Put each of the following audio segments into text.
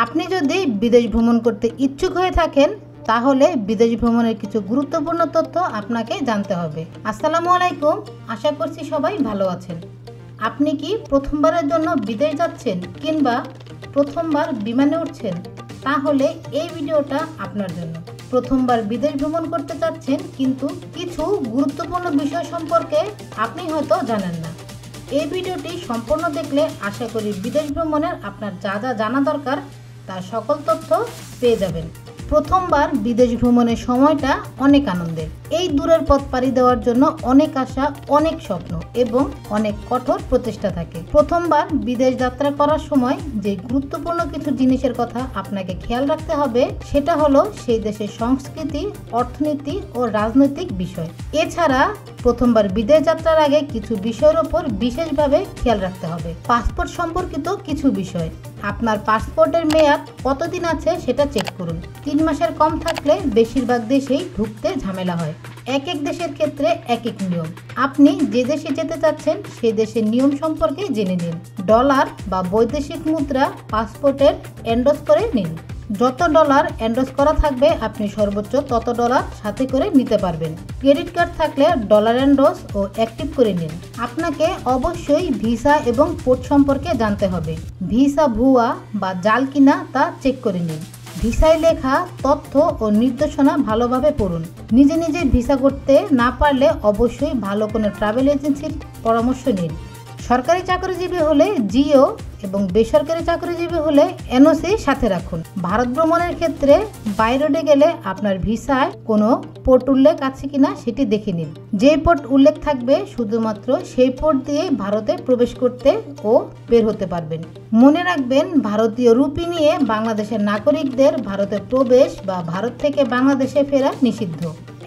আপনি যদি বিদেশ ভ্রমণ করতে ইচ্ছুক হয়ে থাকেন তাহলে বিদেশ ভ্রমণের কিছু গুরুত্বপূর্ণ তথ্য আপনাকে জানতে হবে। আসসালামু আলাইকুম, আশা করছি সবাই ভালো আছেন। আপনি কি প্রথমবারের জন্য বিদেশ যাচ্ছেন কিংবা প্রথমবার বিমানে উঠছেন? তাহলে এই ভিডিওটা আপনার জন্য। প্রথমবার বিদেশ ভ্রমণ করতে চাচ্ছেন কিন্তু কিছু গুরুত্বপূর্ণ বিষয় সম্পর্কে আপনি হয়তো জানেন না। এই ভিডিওটি সম্পূর্ণ দেখলে আশা করি বিদেশ ভ্রমণের আপনার যা যা জানা দরকার তার সকল তথ্য পেয়ে যাবেন। প্রথমবার বিদেশ ভ্রমণের সময়টা অনেক আনন্দের। এই দূরের পথ পাড়ি দেওয়ার জন্য অনেক আশা, অনেক স্বপ্ন এবং অনেক কঠোর প্রচেষ্টা থাকে। প্রথমবার বিদেশ যাত্রা করার সময় যে গুরুত্বপূর্ণ কিছু জিনিসের কথা আপনাকে খেয়াল রাখতে হবে সেটা হলো সেই দেশের সংস্কৃতি, অর্থনীতি ও রাজনৈতিক বিষয়। এছাড়া প্রথমবার বিদেশ যাত্রার আগে কিছু বিষয়ের উপর বিশেষভাবে খেয়াল রাখতে হবে। পাসপোর্ট সম্পর্কিত কিছু বিষয়। আপনার পাসপোর্টের মেয়াদ কতদিন আছে সেটা চেক করুন। 3 মাসের কম থাকলে বেশিরভাগ দেশেই ঢুকতে ঝামেলা হয়। এক এক দেশের ক্ষেত্রে এক এক নিয়ম। আপনি যে দেশে যেতে চাচ্ছেন সেই দেশের নিয়ম সম্পর্কে জেনে নিন। ডলার বা বৈদেশিক মুদ্রা পাসপোর্টের এন্ডোজ করে নিন। যত ডলার এন্ডোজ করা থাকবে আপনি সর্বোচ্চ তত ডলার সাথে করে নিতে পারবেন। ক্রেডিট কার্ড থাকলে ডলার এন্ডোজ ও অ্যাক্টিভ করে নিন। আপনাকে অবশ্যই ভিসা এবং পোর্ট সম্পর্কে জানতে হবে। ভিসা ভুয়া বা জাল কিনা তা চেক করে নিন। ভিসায় লেখা তথ্য ও নির্দেশনা ভালোভাবে পড়ুন। নিজে নিজে ভিসা করতে না পারলে অবশ্যই ভালো কোনো ট্রাভেল এজেন্সির পরামর্শ নিন। সরকারি চাকরিজীবী হলে জিও এবং বেসরকারি চাকরিজীবী হলে এনওসি সাথে রাখুন। ভারত ভ্রমণের ক্ষেত্রে বাইরে গেলে আপনার ভিসায় কোনো পোর্ট উল্লেখ আছে কিনা সেটি দেখে নিন। যে পোর্ট উল্লেখ থাকবে শুধুমাত্র সেই পোর্ট দিয়ে ভারতে প্রবেশ করতে ও বের হতে পারবেন। মনে রাখবেন, ভারতীয় রুপি নিয়ে বাংলাদেশের নাগরিকদের ভারতে প্রবেশ বা ভারত থেকে বাংলাদেশে ফেরা নিষিদ্ধ।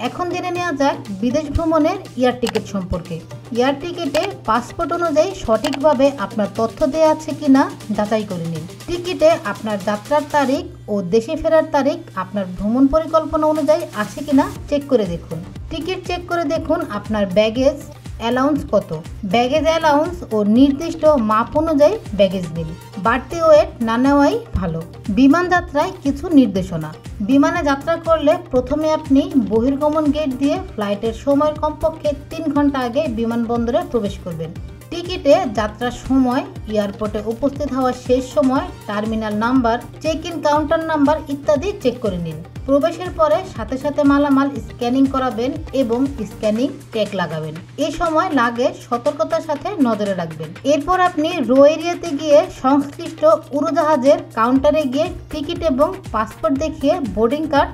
এখন জেনে নেওয়া যাক বিদেশ ভ্রমণের এয়ার টিকিট সম্পর্কে। এয়ার টিকিটে পাসপোর্ট অনুযায়ী সঠিকভাবে আপনার তথ্য দেওয়া আছে কিনা যাচাই করে নিন। টিকিটে আপনার যাত্রার তারিখ ও দেশে ফেরার তারিখ আপনার ভ্রমণ পরিকল্পনা অনুযায়ী আছে কিনা চেক করে দেখুন। টিকিট চেক করে দেখুন আপনার ব্যাগেজ অ্যালাউন্স কত। ব্যাগেজ অ্যালাউন্স ও নির্দিষ্ট মাপ অনুযায়ী ব্যাগেজ নিন। বাড়তি ওয়েট না নেওয়াই ভালো। বিমান যাত্রায় কিছু নির্দেশনা। বিমানে যাত্রা করলে প্রথমে আপনি বহির্গমন গেট দিয়ে ফ্লাইটের সময়ের কমপক্ষে 3 ঘন্টা আগে বিমানবন্দরে প্রবেশ করবেন। টিকিটে যাত্রার সময়, এয়ারপোর্টে উপস্থিত হওয়ার শেষ সময়, terminal number, check in counter number ইত্যাদি চেক করে নিন। প্রবেশের পরে সাথে সাথে মালামাল স্ক্যানিং করাবেন এবং স্ক্যানিং ট্যাগ লাগাবেন। এই সময় লাগেজ সতর্কতার সাথে নজরে রাখবেন। এরপর আপনি রো এরিয়াতে গিয়ে সংশ্লিষ্ট উড়োজাহাজের কাউন্টারে গিয়ে টিকিট এবং পাসপোর্ট দেখিয়ে বোর্ডিং কার্ড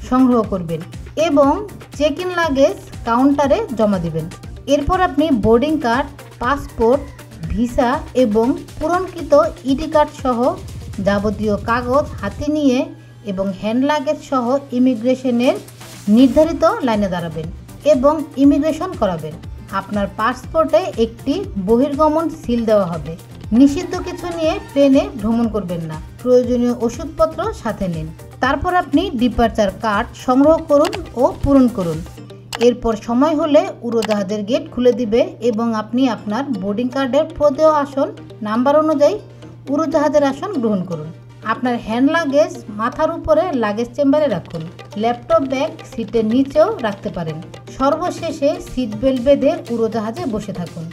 সংগ্রহ করবেন এবং চেক ইন লাগেজ কাউন্টারে জমা দিবেন। এরপর আপনি বোর্ডিং কার্ড, পাসপোর্ট, ভিসা এবং পূরণকৃত ইডি কার্ড সহ যাবতীয় কাগজ হাতে নিয়ে এবং হ্যান্ড লাগেজ সহ ইমিগ্রেশনের নির্ধারিত লাইনে দাঁড়াবেন এবং ইমিগ্রেশন করাবেন। আপনার পাসপোর্টে একটি বহির্গমন সিল দেওয়া হবে। নিষিদ্ধ কিছু নিয়ে প্লেনে ভ্রমণ করবেন না। প্রয়োজনীয় ওষুধপত্র সাথে নিন। তারপর আপনি ডিপার্চার কার্ড সংগ্রহ করুন ও পূরণ করুন। এরপর সময় হলে উড়োজাহাজের গেট খুলে দিবে এবং আপনি আপনার বোর্ডিং কার্ডের প্রদেয় আসন নাম্বার অনুযায়ী উড়োজাহাজের আসন গ্রহণ করুন। আপনার হ্যান্ড লাগেজ মাথার উপরে লাগেজ চেম্বারে রাখুন। ল্যাপটপ ব্যাগ সিটের নিচেও রাখতে পারেন। সর্বশেষে সিট বেল্ট বেঁধে উড়োজাহাজে বসে থাকুন।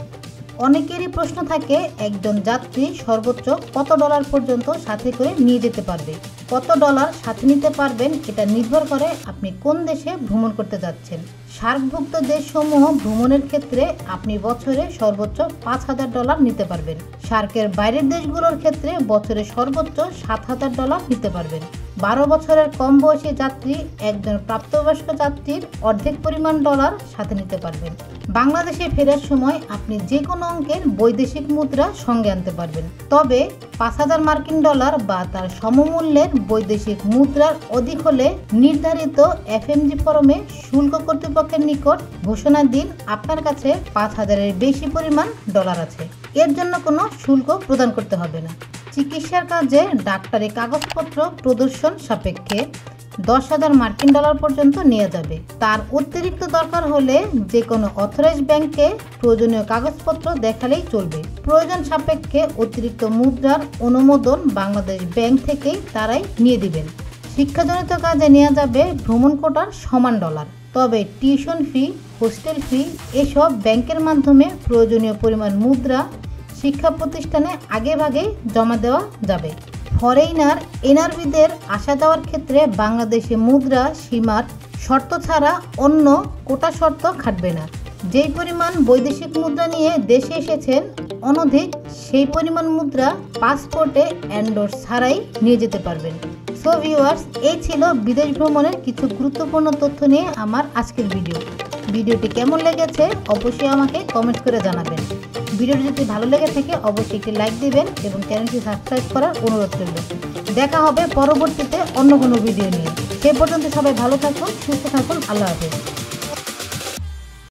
অনেকেরই প্রশ্ন থাকে, একজন যাত্রী সর্বোচ্চ কত ডলার পর্যন্ত সাথে করে নিয়ে যেতে পারবে? কত ডলার সাথে নিতে পারবেন এটা নির্ভর করে আপনি কোন দেশে ভ্রমণ করতে যাচ্ছেন। সার্কভুক্ত দেশসমূহ ভ্রমণের ক্ষেত্রে আপনি বছরে সর্বোচ্চ 5,000 ডলার নিতে পারবেন। সার্কের বাইরের দেশগুলোর ক্ষেত্রে বছরে সর্বোচ্চ 7,000 ডলার নিতে পারবেন। 12 বছরের কম বয়সী যাত্রী একজন প্রাপ্তবয়স্ক যাত্রীর অর্ধেক পরিমাণ ডলার সাথে নিতে পারবেন। বাংলাদেশে ফেরার সময় আপনি যে কোনো অঙ্কের বৈদেশিক মুদ্রা সঙ্গে আনতে পারবেন, তবে 5,000 মার্কিন ডলার বা তার সমমূল্যের বৈদেশিক মুদ্রার অধিক হলে নির্ধারিত এফএমজি ফরমে শুল্ক কর্তৃপক্ষের নিকট ঘোষণা দিন আপনার কাছে 5,000-এর বেশি পরিমাণ ডলার আছে। এর জন্য কোনো শুল্ক প্রদান করতে হবে না। চিকিৎসার কাজে ডাক্তারি কাগজপত্র প্রদর্শন সাপেক্ষে 10,000 মার্কিন ডলার পর্যন্ত নেওয়া যাবে। তার অতিরিক্ত দরকার হলে যে কোনো অথরাইজ ব্যাংকে প্রয়োজনীয় কাগজপত্র দেখালেই চলবে। প্রয়োজন সাপেক্ষে অতিরিক্ত মুদ্রার অনুমোদন বাংলাদেশ ব্যাংক থেকেই তারাই নিয়ে দিবেন। শিক্ষাজনিত কাজে নেওয়া যাবে ভ্রমণ কোটার সমান ডলার। তবে টিউশন ফি, হোস্টেল ফি এসব ব্যাংকের মাধ্যমে প্রয়োজনীয় পরিমাণ মুদ্রা শিক্ষা প্রতিষ্ঠানে আগেভাগেই জমা দেওয়া যাবে। ফরেইনার এনআরবিদের আসা যাওয়ার ক্ষেত্রে বাংলাদেশে মুদ্রা সীমার শর্ত ছাড়া অন্য কোটা শর্ত খাটবে না। যেই পরিমাণ বৈদেশিক মুদ্রা নিয়ে দেশে এসেছেন অনধিক সেই পরিমাণ মুদ্রা পাসপোর্টে এন্ডোর্স ছাড়াই নিয়ে যেতে পারবেন। সো ভিউয়ার্স, এই ছিল বিদেশ ভ্রমণের কিছু গুরুত্বপূর্ণ তথ্য নিয়ে আমার আজকের ভিডিওটি কেমন লেগেছে অবশ্যই আমাকে কমেন্ট করে জানাবেন। ভিডিওটি যদি ভালো লেগে থাকে অবশ্যই একটি লাইক দিবেন এবং চ্যানেলটি সাবস্ক্রাইব করার অনুরোধ রইল। দেখা হবে পরবর্তীতে অন্য কোনো ভিডিও নিয়ে। সে পর্যন্ত সবাই ভালো থাকুন, সুস্থ থাকুন। আল্লাহ হাফেজ।